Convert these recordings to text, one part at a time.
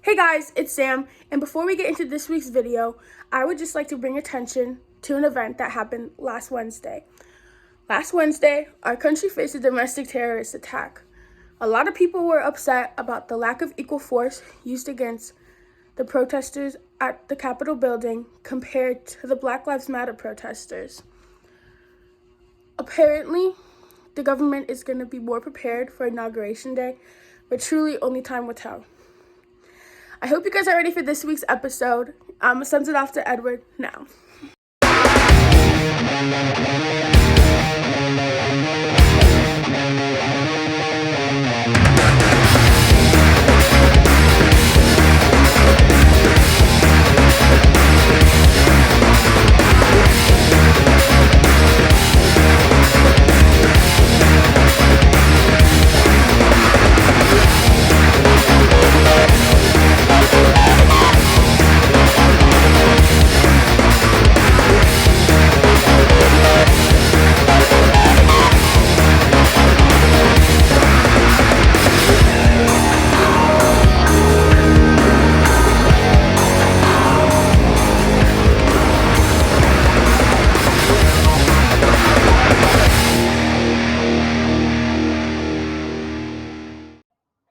Hey guys, it's Sam, and before we get into this week's video, I would just like to bring attention to an event that happened last Wednesday. Last Wednesday, our country faced a domestic terrorist attack. A lot of people were upset about the lack of equal force used against the protesters at the Capitol building compared to the Black Lives Matter protesters. Apparently, the government is going to be more prepared for Inauguration Day, but truly only time will tell. I hope you guys are ready for this week's episode. Sends it off to Edward now.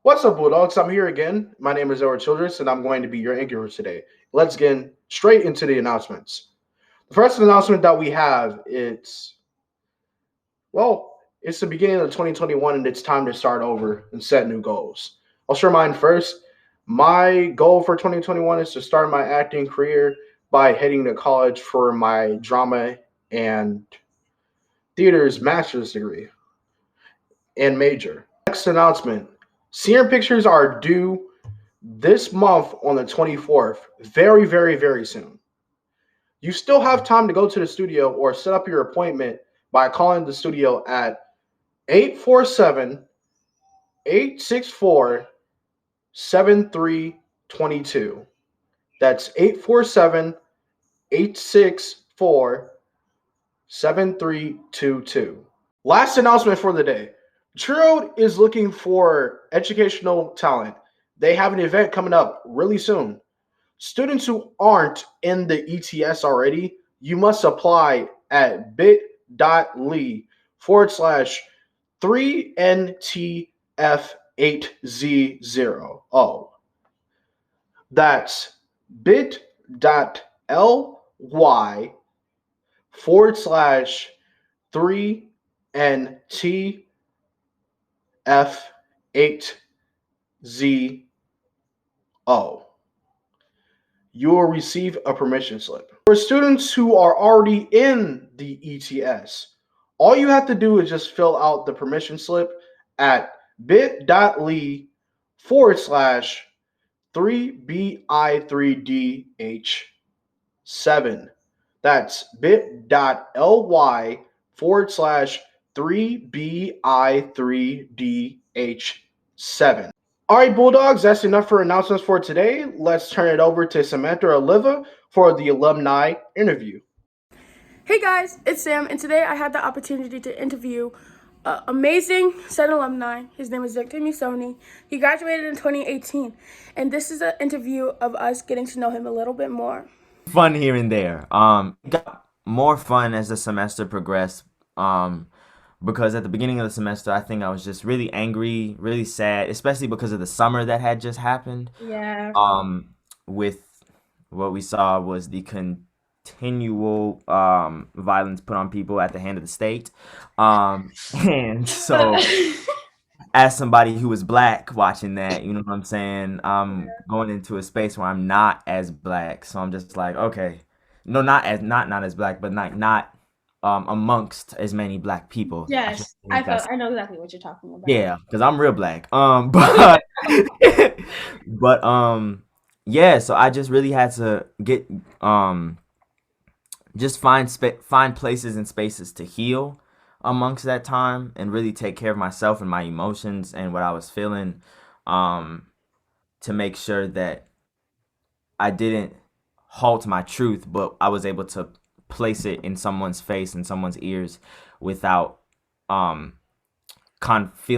What's up, Bulldogs? I'm here again. My name is Childress, and I'm going to be your anchor today. Let's get straight into the announcements. The first announcement that we have it's the beginning of 2021, and it's time to start over and set new goals. I'll share mine first. My goal for 2021 is to start my acting career by heading to college for my drama and theater's master's degree and major. Next announcement. Senior pictures are due this month on the 24th, very, very, very soon. You still have time to go to the studio or set up your appointment by calling the studio at 847-864-7322. That's 847-864-7322. Last announcement for the day. Trio is looking for educational talent. They have an event coming up really soon. Students who aren't in the ETS already, you must apply at bit.ly/3NTF8Z0. That's bit.ly/3NTF8Z0. You will receive a permission slip. For students who are already in the ETS, all you have to do is just fill out the permission slip at bit.ly/3bi3dh7. That's bit.ly/3bi3dh7. All right, Bulldogs, that's enough for announcements for today. Let's turn it over to Samantha or Oliva for the Alumni Interview. Hey guys, it's Sam, and today I had the opportunity to interview an amazing Senn alumni. His name is Victor Musoni. He graduated in 2018, and this is an interview of us getting to know him a little bit more. Fun here and there. It got more fun as the semester progressed. Because at the beginning of the semester, I think I was just really angry, really sad, especially because of the summer that had just happened. Yeah. With what we saw was the continual violence put on people at the hand of the state. And so as somebody who was black watching that, you know what I'm saying? I'm going into a space where I'm not as black. So I'm just like, okay. No, not as black, but not amongst as many black people. Yes, I know exactly what you're talking about. Yeah, because I'm real black. But yeah. So I just really had to get just find places and spaces to heal amongst that time and really take care of myself and my emotions and what I was feeling, to make sure that I didn't halt my truth, but I was able to place it in someone's face and someone's ears without feeling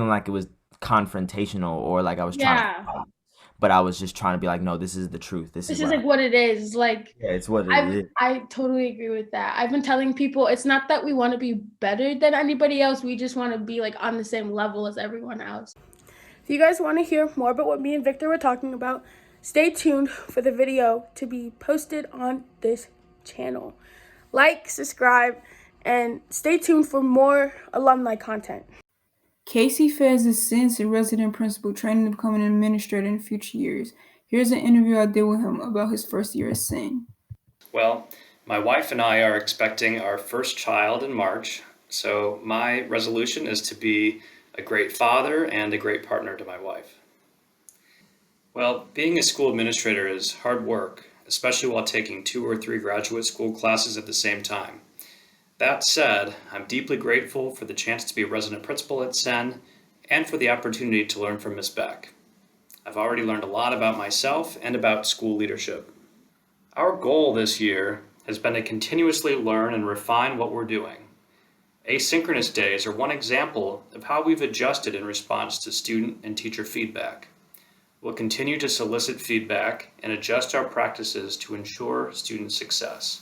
like it was confrontational or like I was trying to but I was just trying to be like, no, this is the truth. This It's is just like what it is. Like, yeah, it's what it is. I totally agree with that. I've been telling people it's not that we want to be better than anybody else. We just want to be like on the same level as everyone else. If you guys want to hear more about what me and Victor were talking about, stay tuned for the video to be posted on this channel. Like, subscribe, and stay tuned for more alumni content. Casey Fez is Senn's resident principal, training to become an administrator in future years. Here's an interview I did with him about his first year at Senn. Well, my wife and I are expecting our first child in March, so my resolution is to be a great father and a great partner to my wife. Well, being a school administrator is hard work, especially while taking 2 or 3 graduate school classes at the same time. That said, I'm deeply grateful for the chance to be a resident principal at Senn and for the opportunity to learn from Ms. Beck. I've already learned a lot about myself and about school leadership. Our goal this year has been to continuously learn and refine what we're doing. Asynchronous days are one example of how we've adjusted in response to student and teacher feedback. We'll continue to solicit feedback and adjust our practices to ensure student success.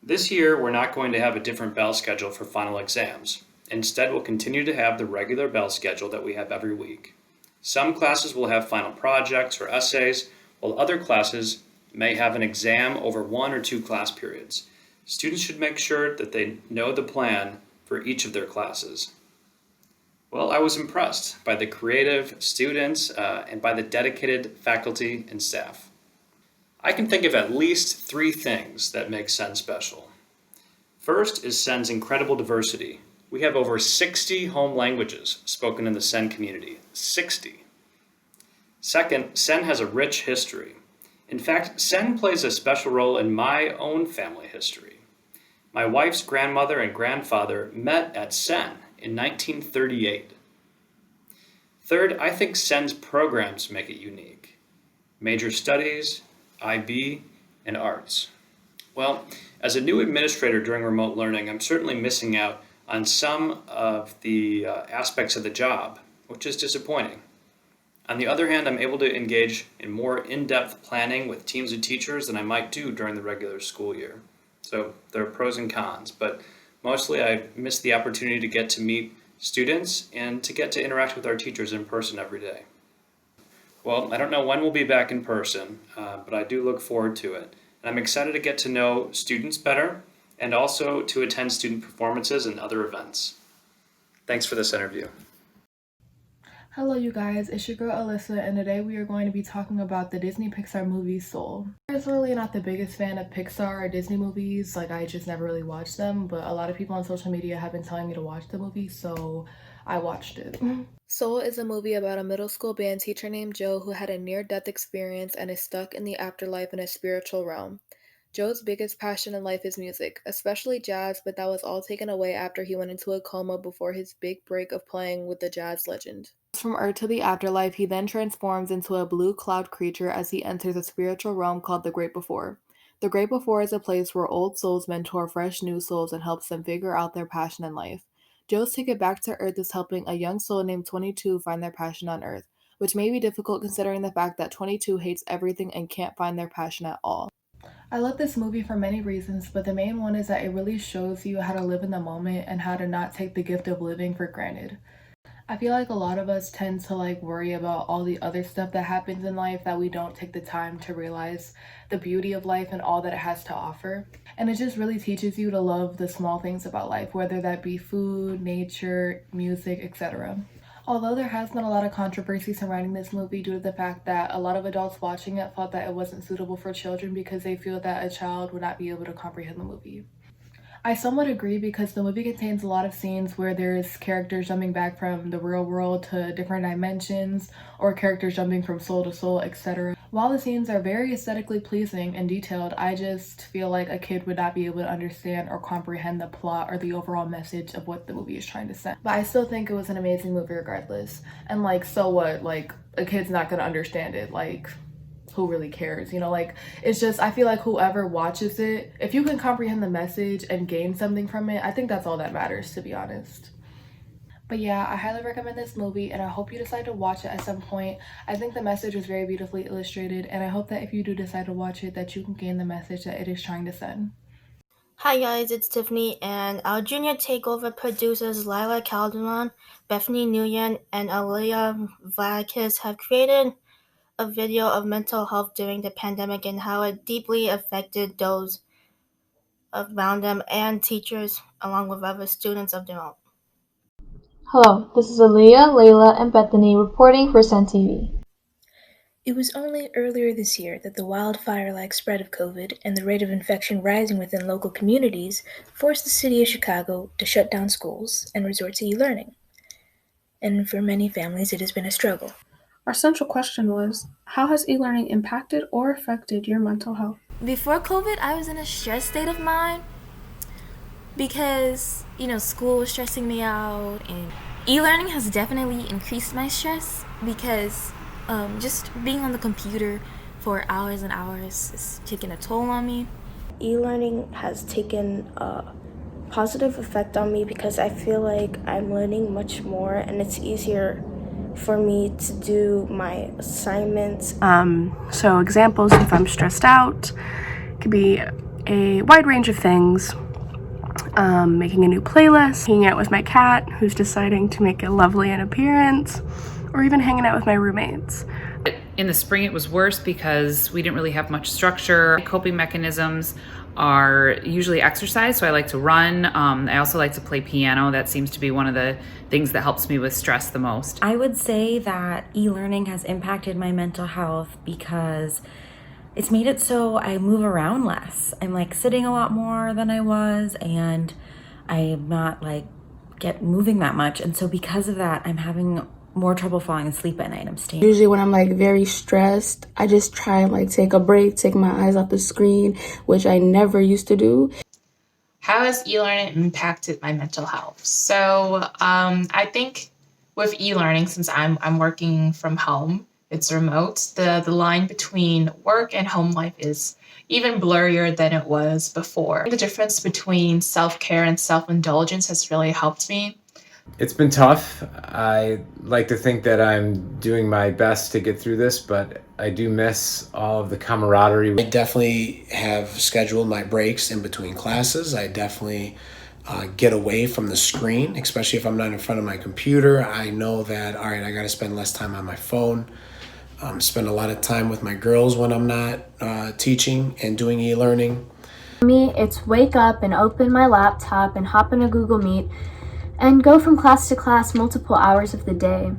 This year, we're not going to have a different bell schedule for final exams. Instead, we'll continue to have the regular bell schedule that we have every week. Some classes will have final projects or essays, while other classes may have an exam over 1 or 2 class periods. Students should make sure that they know the plan for each of their classes. Well, I was impressed by the creative students and by the dedicated faculty and staff. I can think of at least 3 things that make Senn special. First is Senn's incredible diversity. We have over 60 home languages spoken in the Senn community. 60. Second, Senn has a rich history. In fact, Senn plays a special role in my own family history. My wife's grandmother and grandfather met at Senn in 1938. Third, I think Senn's programs make it unique. Major studies, IB, and arts. Well, as a new administrator during remote learning, I'm certainly missing out on some of the aspects of the job, which is disappointing. On the other hand, I'm able to engage in more in-depth planning with teams of teachers than I might do during the regular school year. So there are pros and cons, but mostly I miss the opportunity to get to meet students and to get to interact with our teachers in person every day. Well, I don't know when we'll be back in person, but I do look forward to it. And I'm excited to get to know students better and also to attend student performances and other events. Thanks for this interview. Hello you guys, it's your girl Alyssa, and today we are going to be talking about the Disney Pixar movie Soul. I'm personally not the biggest fan of Pixar or Disney movies, like I just never really watched them, but a lot of people on social media have been telling me to watch the movie, so I watched it. Soul is a movie about a middle school band teacher named Joe who had a near-death experience and is stuck in the afterlife in a spiritual realm. Joe's biggest passion in life is music, especially jazz, but that was all taken away after he went into a coma before his big break of playing with the jazz legend. From Earth to the afterlife, he then transforms into a blue cloud creature as he enters a spiritual realm called the Great Before. The Great Before is a place where old souls mentor fresh new souls and helps them figure out their passion in life. Joe's ticket back to Earth is helping a young soul named 22 find their passion on Earth, which may be difficult considering the fact that 22 hates everything and can't find their passion at all. I love this movie for many reasons, but the main one is that it really shows you how to live in the moment and how to not take the gift of living for granted. I feel like a lot of us tend to worry about all the other stuff that happens in life that we don't take the time to realize the beauty of life and all that it has to offer. And it just really teaches you to love the small things about life, whether that be food, nature, music, etc. Although there has been a lot of controversy surrounding this movie due to the fact that a lot of adults watching it thought that it wasn't suitable for children because they feel that a child would not be able to comprehend the movie. I somewhat agree because the movie contains a lot of scenes where there's characters jumping back from the real world to different dimensions, or characters jumping from soul to soul, etc. While the scenes are very aesthetically pleasing and detailed, I just feel like a kid would not be able to understand or comprehend the plot or the overall message of what the movie is trying to send. But I still think it was an amazing movie regardless. And so what? A kid's not gonna understand it. Who really cares? It's just, I feel like whoever watches it, if you can comprehend the message and gain something from it, I think that's all that matters, to be honest. But yeah, I highly recommend this movie, and I hope you decide to watch it at some point. I think the message is very beautifully illustrated, and I hope that if you do decide to watch it, that you can gain the message that it is trying to send. Hi guys, it's Tiffany, and our junior Takeover producers Lila Calderon, Bethany Nguyen, and Aaliyah Vlaakis have created a video of mental health during the pandemic and how it deeply affected those around them and teachers, along with other students of their own. Hello, this is Aaliyah, Layla, and Bethany reporting for Senn TV. It was only earlier this year that the wildfire-like spread of COVID and the rate of infection rising within local communities forced the city of Chicago to shut down schools and resort to e-learning. And for many families, it has been a struggle. Our central question was, how has e-learning impacted or affected your mental health? Before COVID, I was in a stressed state of mind because, school was stressing me out, and e-learning has definitely increased my stress because just being on the computer for hours and hours is taking a toll on me. E-learning has taken a positive effect on me because I feel like I'm learning much more and it's easier for me to do my assignments. So examples, if I'm stressed out, could be a wide range of things. Making a new playlist, hanging out with my cat who's deciding to make a lovely an appearance, or even hanging out with my roommates. In the spring it was worse because we didn't really have much structure. Coping mechanisms are usually exercise, so I like to run. I also like to play piano. That seems to be one of the things that helps me with stress the most. I would say that e-learning has impacted my mental health because it's made it so I move around less. I'm like sitting a lot more than I was, and I'm not moving that much. And so because of that, I'm having more trouble falling asleep at night. I'm staying. Usually when I'm very stressed, I just try and take a break, take my eyes off the screen, which I never used to do. How has e-learning impacted my mental health? So I think with e-learning, since I'm working from home, it's remote, the line between work and home life is even blurrier than it was before. The difference between self-care and self-indulgence has really helped me. It's been tough. I like to think that I'm doing my best to get through this, but I do miss all of the camaraderie. I definitely have scheduled my breaks in between classes. I definitely get away from the screen, especially if I'm not in front of my computer. I know that, all right, I got to spend less time on my phone. Spend a lot of time with my girls when I'm not teaching and doing e-learning. For me, it's wake up and open my laptop and hop in a Google Meet and go from class to class multiple hours of the day.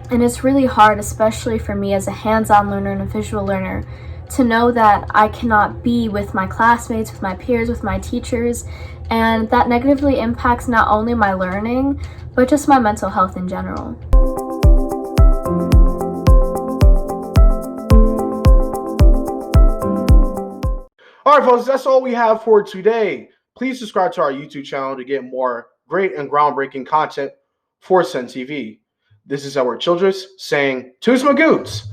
And it's really hard, especially for me as a hands-on learner and a visual learner, to know that I cannot be with my classmates, with my peers, with my teachers, and that negatively impacts not only my learning, but just my mental health in general. All right, folks, that's all we have for today. Please subscribe to our YouTube channel to get more great and groundbreaking content for Senn TV. This is our Childress saying, Toos Magoots!